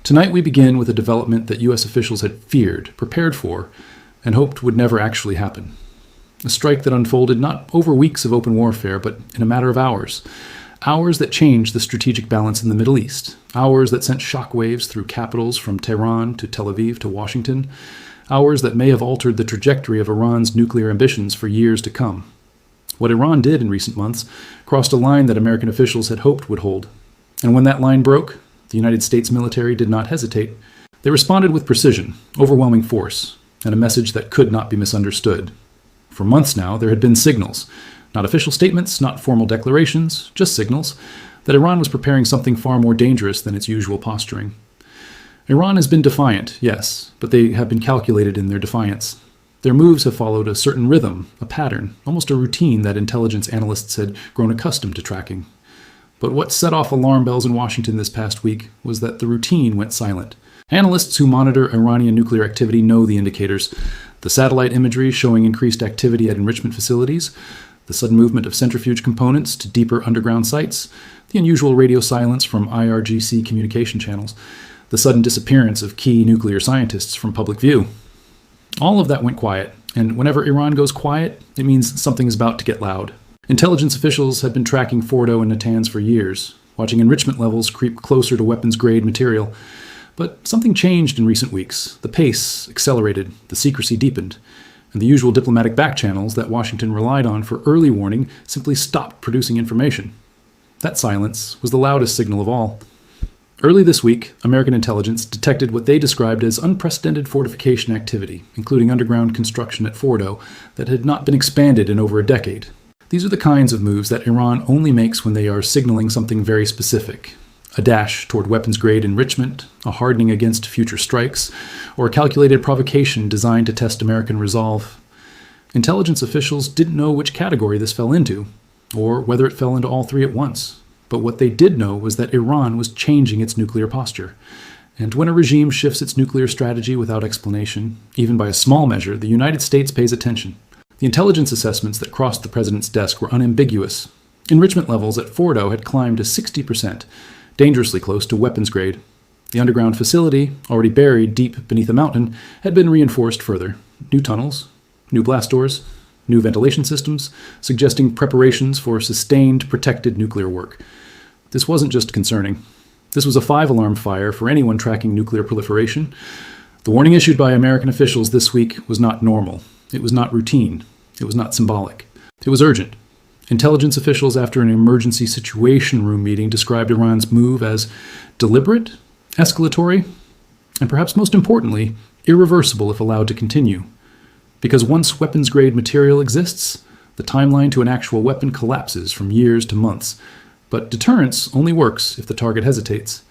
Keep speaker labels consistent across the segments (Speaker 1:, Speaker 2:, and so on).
Speaker 1: Tonight we begin with a development that U.S. officials had feared, prepared for, and hoped would never actually happen. A strike that unfolded not over weeks of open warfare, but in a matter of hours. Hours that changed the strategic balance in the Middle East. Hours that sent shockwaves through capitals from Tehran to Tel Aviv to Washington. Hours that may have altered the trajectory of Iran's nuclear ambitions for years to come. What Iran did in recent months crossed a line that American officials had hoped would hold. And when that line broke, the United States military did not hesitate. They responded with precision, overwhelming force, and a message that could not be misunderstood. For months now, there had been signals, not official statements, not formal declarations, just signals, that Iran was preparing something far more dangerous than its usual posturing. Iran has been defiant, yes, but they have been calculated in their defiance. Their moves have followed a certain rhythm, a pattern, almost a routine that intelligence analysts had grown accustomed to tracking. But what set off alarm bells in Washington this past week was that the routine went silent. Analysts who monitor Iranian nuclear activity know the indicators. The satellite imagery showing increased activity at enrichment facilities, the sudden movement of centrifuge components to deeper underground sites, the unusual radio silence from IRGC communication channels, the sudden disappearance of key nuclear scientists from public view. All of that went quiet, and whenever Iran goes quiet, it means something is about to get loud. Intelligence officials had been tracking Fordo and Natanz for years, watching enrichment levels creep closer to weapons-grade material. But something changed in recent weeks. The pace accelerated, the secrecy deepened, and the usual diplomatic backchannels that Washington relied on for early warning simply stopped producing information. That silence was the loudest signal of all. Early this week, American intelligence detected what they described as unprecedented fortification activity, including underground construction at Fordo, that had not been expanded in over a decade. These are the kinds of moves that Iran only makes when they are signaling something very specific. A dash toward weapons-grade enrichment, a hardening against future strikes, or a calculated provocation designed to test American resolve. Intelligence officials didn't know which category this fell into, or whether it fell into all three at once. But what they did know was that Iran was changing its nuclear posture. And when a regime shifts its nuclear strategy without explanation, even by a small measure, the United States pays attention. The intelligence assessments that crossed the president's desk were unambiguous. Enrichment levels at Fordo had climbed to 60%, dangerously close to weapons grade. The underground facility, already buried deep beneath a mountain, had been reinforced further. New tunnels, new blast doors, new ventilation systems, suggesting preparations for sustained, protected nuclear work. This wasn't just concerning. This was a 5-alarm fire for anyone tracking nuclear proliferation. The warning issued by American officials this week was not normal. It was not routine. It was not symbolic. It was urgent. Intelligence officials, after an emergency situation room meeting, described Iran's move as deliberate, escalatory, and perhaps most importantly, irreversible if allowed to continue. Because once weapons-grade material exists, the timeline to an actual weapon collapses from years to months. But deterrence only works if the target hesitates.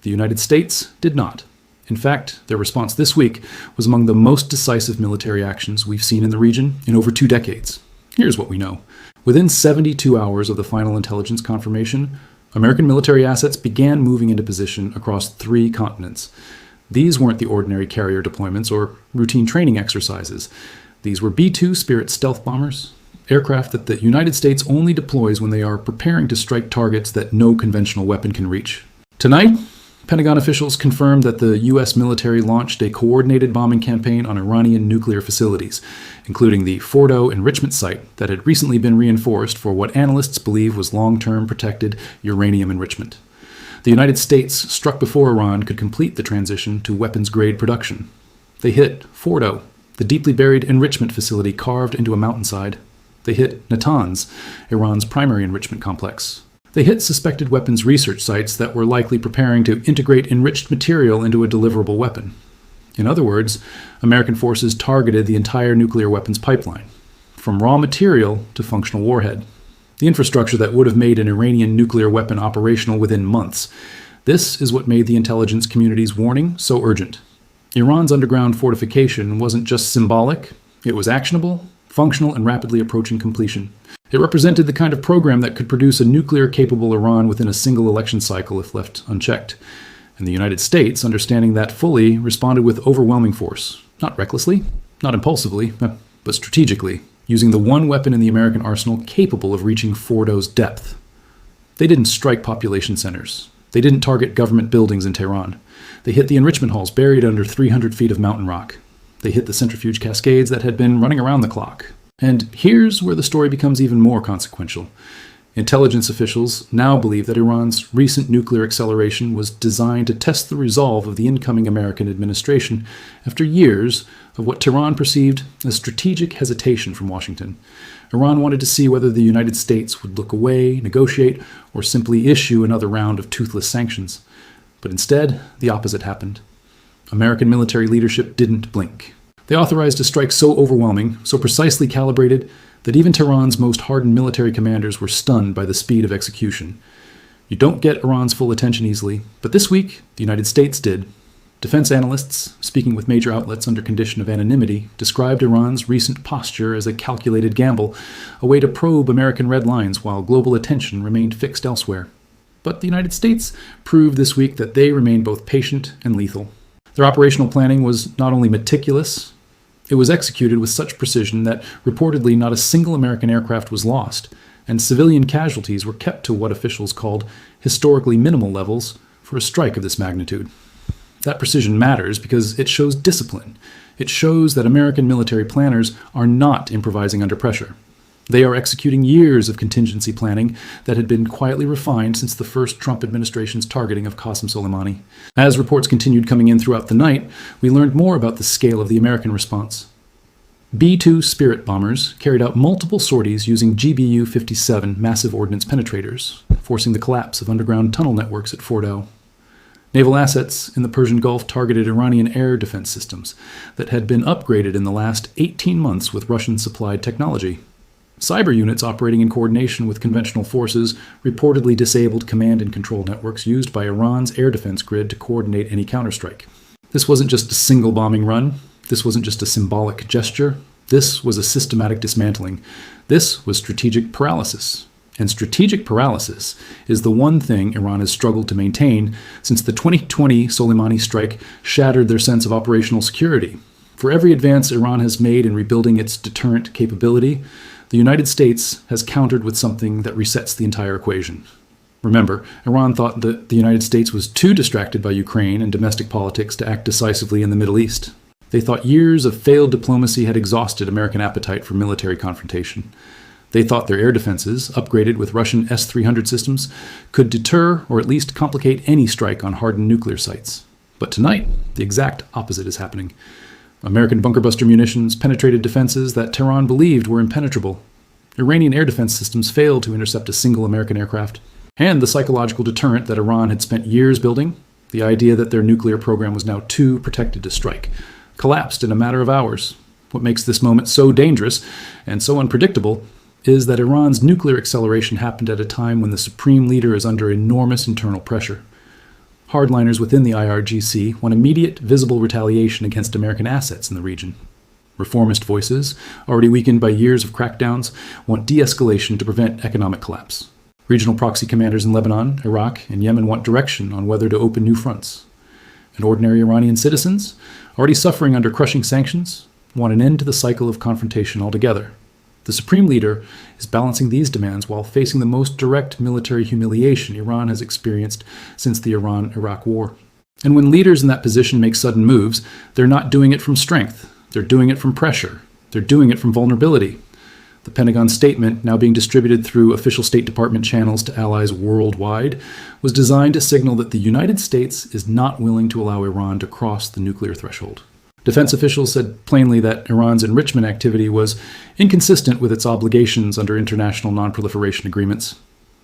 Speaker 1: The United States did not. In fact, their response this week was among the most decisive military actions we've seen in the region in over 2 decades. Here's what we know. Within 72 hours of the final intelligence confirmation, American military assets began moving into position across 3 continents. These weren't the ordinary carrier deployments or routine training exercises. These were B-2 Spirit stealth bombers, aircraft that the United States only deploys when they are preparing to strike targets that no conventional weapon can reach. Tonight, Pentagon officials confirmed that the U.S. military launched a coordinated bombing campaign on Iranian nuclear facilities, including the Fordo enrichment site that had recently been reinforced for what analysts believe was long-term protected uranium enrichment. The United States struck before Iran could complete the transition to weapons-grade production. They hit Fordo, the deeply buried enrichment facility carved into a mountainside. They hit Natanz, Iran's primary enrichment complex. They hit suspected weapons research sites that were likely preparing to integrate enriched material into a deliverable weapon. In other words, American forces targeted the entire nuclear weapons pipeline, from raw material to functional warhead. The infrastructure that would have made an Iranian nuclear weapon operational within months. This is what made the intelligence community's warning so urgent. Iran's underground fortification wasn't just symbolic, it was actionable, functional, and rapidly approaching completion. It represented the kind of program that could produce a nuclear-capable Iran within a single election cycle if left unchecked. And the United States, understanding that fully, responded with overwhelming force. Not recklessly, not impulsively, but strategically, using the one weapon in the American arsenal capable of reaching Fordo's depth. They didn't strike population centers. They didn't target government buildings in Tehran. They hit the enrichment halls buried under 300 feet of mountain rock. They hit the centrifuge cascades that had been running around the clock. And here's where the story becomes even more consequential. Intelligence officials now believe that Iran's recent nuclear acceleration was designed to test the resolve of the incoming American administration after years of what Tehran perceived as strategic hesitation from Washington. Iran wanted to see whether the United States would look away, negotiate, or simply issue another round of toothless sanctions. But instead, the opposite happened. American military leadership didn't blink. They authorized a strike so overwhelming, so precisely calibrated, that even Tehran's most hardened military commanders were stunned by the speed of execution. You don't get Iran's full attention easily, but this week, the United States did. Defense analysts, speaking with major outlets under condition of anonymity, described Iran's recent posture as a calculated gamble, a way to probe American red lines while global attention remained fixed elsewhere. But the United States proved this week that they remained both patient and lethal. Their operational planning was not only meticulous, it was executed with such precision that reportedly not a single American aircraft was lost, and civilian casualties were kept to what officials called historically minimal levels for a strike of this magnitude. That precision matters because it shows discipline. It shows that American military planners are not improvising under pressure. They are executing years of contingency planning that had been quietly refined since the first Trump administration's targeting of Qasem Soleimani. As reports continued coming in throughout the night, we learned more about the scale of the American response. B-2 Spirit bombers carried out multiple sorties using GBU-57 massive ordnance penetrators, forcing the collapse of underground tunnel networks at Fordow. Naval assets in the Persian Gulf targeted Iranian air defense systems that had been upgraded in the last 18 months with Russian-supplied technology. Cyber units operating in coordination with conventional forces reportedly disabled command and control networks used by Iran's air defense grid to coordinate any counterstrike. This wasn't just a single bombing run. This wasn't just a symbolic gesture. This was a systematic dismantling. This was strategic paralysis. And strategic paralysis is the one thing Iran has struggled to maintain since the 2020 Soleimani strike shattered their sense of operational security. For every advance Iran has made in rebuilding its deterrent capability, the United States has countered with something that resets the entire equation. Remember, Iran thought that the United States was too distracted by Ukraine and domestic politics to act decisively in the Middle East. They thought years of failed diplomacy had exhausted American appetite for military confrontation. They thought their air defenses, upgraded with Russian S-300 systems, could deter or at least complicate any strike on hardened nuclear sites. But tonight, the exact opposite is happening. American bunker-buster munitions penetrated defenses that Tehran believed were impenetrable. Iranian air defense systems failed to intercept a single American aircraft. And the psychological deterrent that Iran had spent years building, the idea that their nuclear program was now too protected to strike, collapsed in a matter of hours. What makes this moment so dangerous and so unpredictable is that Iran's nuclear acceleration happened at a time when the supreme leader is under enormous internal pressure. Hardliners within the IRGC want immediate, visible retaliation against American assets in the region. Reformist voices, already weakened by years of crackdowns, want de-escalation to prevent economic collapse. Regional proxy commanders in Lebanon, Iraq, and Yemen want direction on whether to open new fronts. And ordinary Iranian citizens, already suffering under crushing sanctions, want an end to the cycle of confrontation altogether. The supreme leader is balancing these demands while facing the most direct military humiliation Iran has experienced since the Iran-Iraq War. And when leaders in that position make sudden moves, they're not doing it from strength. They're doing it from pressure. They're doing it from vulnerability. The Pentagon statement, now being distributed through official State Department channels to allies worldwide, was designed to signal that the United States is not willing to allow Iran to cross the nuclear threshold. Defense officials said plainly that Iran's enrichment activity was inconsistent with its obligations under international non-proliferation agreements.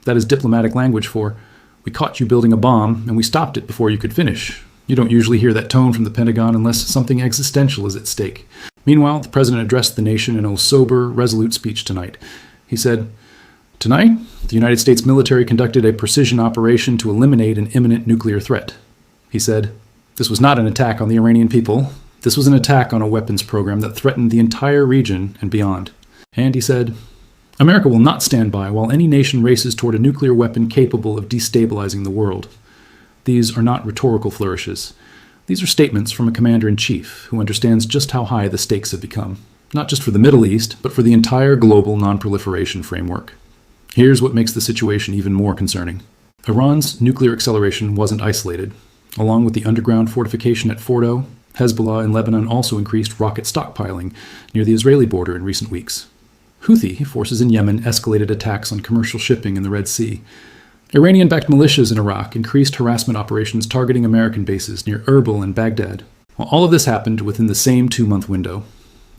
Speaker 1: That is diplomatic language for, we caught you building a bomb and we stopped it before you could finish. You don't usually hear that tone from the Pentagon unless something existential is at stake. Meanwhile, the president addressed the nation in a sober, resolute speech tonight. He said, "Tonight, the United States military conducted a precision operation to eliminate an imminent nuclear threat." He said, "This was not an attack on the Iranian people. This was an attack on a weapons program that threatened the entire region and beyond." And he said, "America will not stand by while any nation races toward a nuclear weapon capable of destabilizing the world." These are not rhetorical flourishes. These are statements from a commander-in-chief who understands just how high the stakes have become, not just for the Middle East, but for the entire global non-proliferation framework. Here's what makes the situation even more concerning. Iran's nuclear acceleration wasn't isolated. Along with the underground fortification at Fordo, Hezbollah in Lebanon also increased rocket stockpiling near the Israeli border in recent weeks. Houthi forces in Yemen escalated attacks on commercial shipping in the Red Sea. Iranian-backed militias in Iraq increased harassment operations targeting American bases near Erbil and Baghdad. Well, all of this happened within the same 2-month window.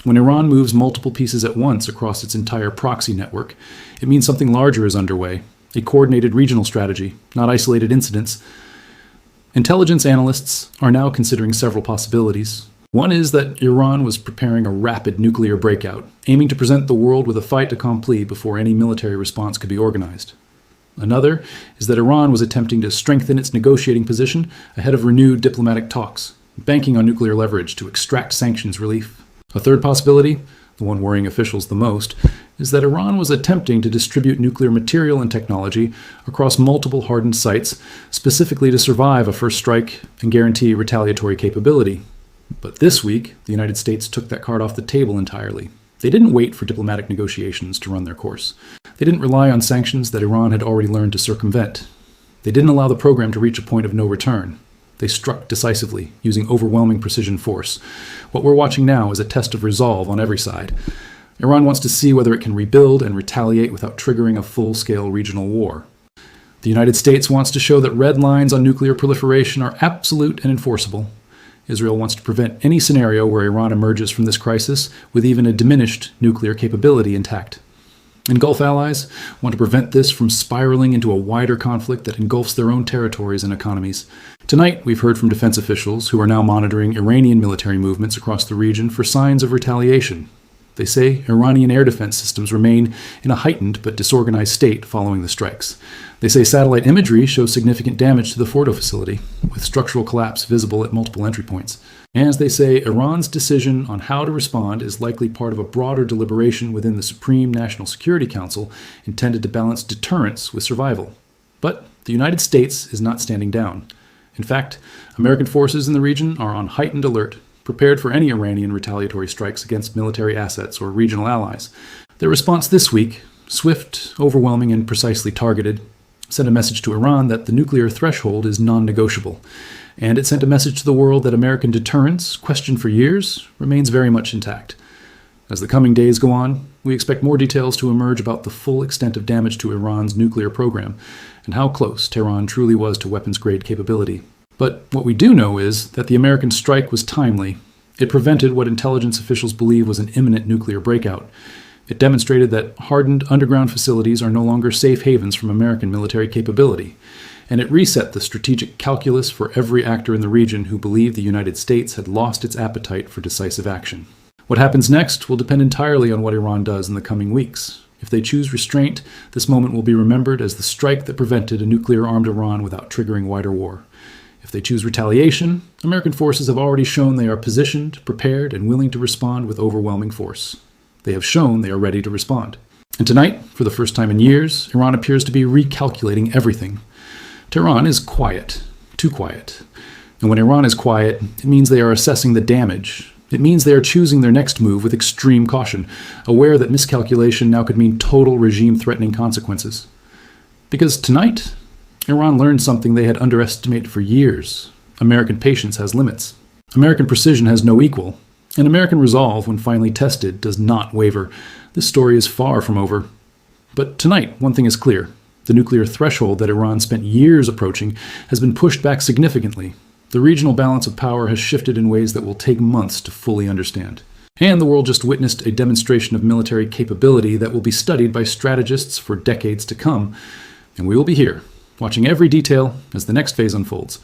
Speaker 1: When Iran moves multiple pieces at once across its entire proxy network, it means something larger is underway, a coordinated regional strategy, not isolated incidents. Intelligence analysts are now considering several possibilities. One is that Iran was preparing a rapid nuclear breakout, aiming to present the world with a fait accompli before any military response could be organized. Another is that Iran was attempting to strengthen its negotiating position ahead of renewed diplomatic talks, banking on nuclear leverage to extract sanctions relief. A third possibility, the one worrying officials the most, is that Iran was attempting to distribute nuclear material and technology across multiple hardened sites, specifically to survive a first strike and guarantee retaliatory capability. But this week, the United States took that card off the table entirely. They didn't wait for diplomatic negotiations to run their course. They didn't rely on sanctions that Iran had already learned to circumvent. They didn't allow the program to reach a point of no return. They struck decisively, using overwhelming precision force. What we're watching now is a test of resolve on every side. Iran wants to see whether it can rebuild and retaliate without triggering a full-scale regional war. The United States wants to show that red lines on nuclear proliferation are absolute and enforceable. Israel wants to prevent any scenario where Iran emerges from this crisis with even a diminished nuclear capability intact. And Gulf allies want to prevent this from spiraling into a wider conflict that engulfs their own territories and economies. Tonight, we've heard from defense officials who are now monitoring Iranian military movements across the region for signs of retaliation. They say Iranian air defense systems remain in a heightened but disorganized state following the strikes. They say satellite imagery shows significant damage to the Fordo facility, with structural collapse visible at multiple entry points. And as they say, Iran's decision on how to respond is likely part of a broader deliberation within the Supreme National Security Council intended to balance deterrence with survival. But the United States is not standing down. In fact, American forces in the region are on heightened alert, prepared for any Iranian retaliatory strikes against military assets or regional allies. Their response this week, swift, overwhelming, and precisely targeted, sent a message to Iran that the nuclear threshold is non-negotiable, and it sent a message to the world that American deterrence, questioned for years, remains very much intact. As the coming days go on, we expect more details to emerge about the full extent of damage to Iran's nuclear program and how close Tehran truly was to weapons-grade capability. But what we do know is that the American strike was timely. It prevented what intelligence officials believe was an imminent nuclear breakout. It demonstrated that hardened underground facilities are no longer safe havens from American military capability. And it reset the strategic calculus for every actor in the region who believed the United States had lost its appetite for decisive action. What happens next will depend entirely on what Iran does in the coming weeks. If they choose restraint, this moment will be remembered as the strike that prevented a nuclear-armed Iran without triggering wider war. If they choose retaliation, American forces have already shown they are positioned, prepared, and willing to respond with overwhelming force. They have shown they are ready to respond. And tonight, for the first time in years, Iran appears to be recalculating everything. Tehran is quiet, too quiet. And when Iran is quiet, it means they are assessing the damage. It means they are choosing their next move with extreme caution, aware that miscalculation now could mean total regime-threatening consequences. Because tonight, Iran learned something they had underestimated for years. American patience has limits. American precision has no equal. And American resolve, when finally tested, does not waver. This story is far from over. But tonight, one thing is clear. The nuclear threshold that Iran spent years approaching has been pushed back significantly. The regional balance of power has shifted in ways that will take months to fully understand. And the world just witnessed a demonstration of military capability that will be studied by strategists for decades to come. And we will be here, watching every detail as the next phase unfolds.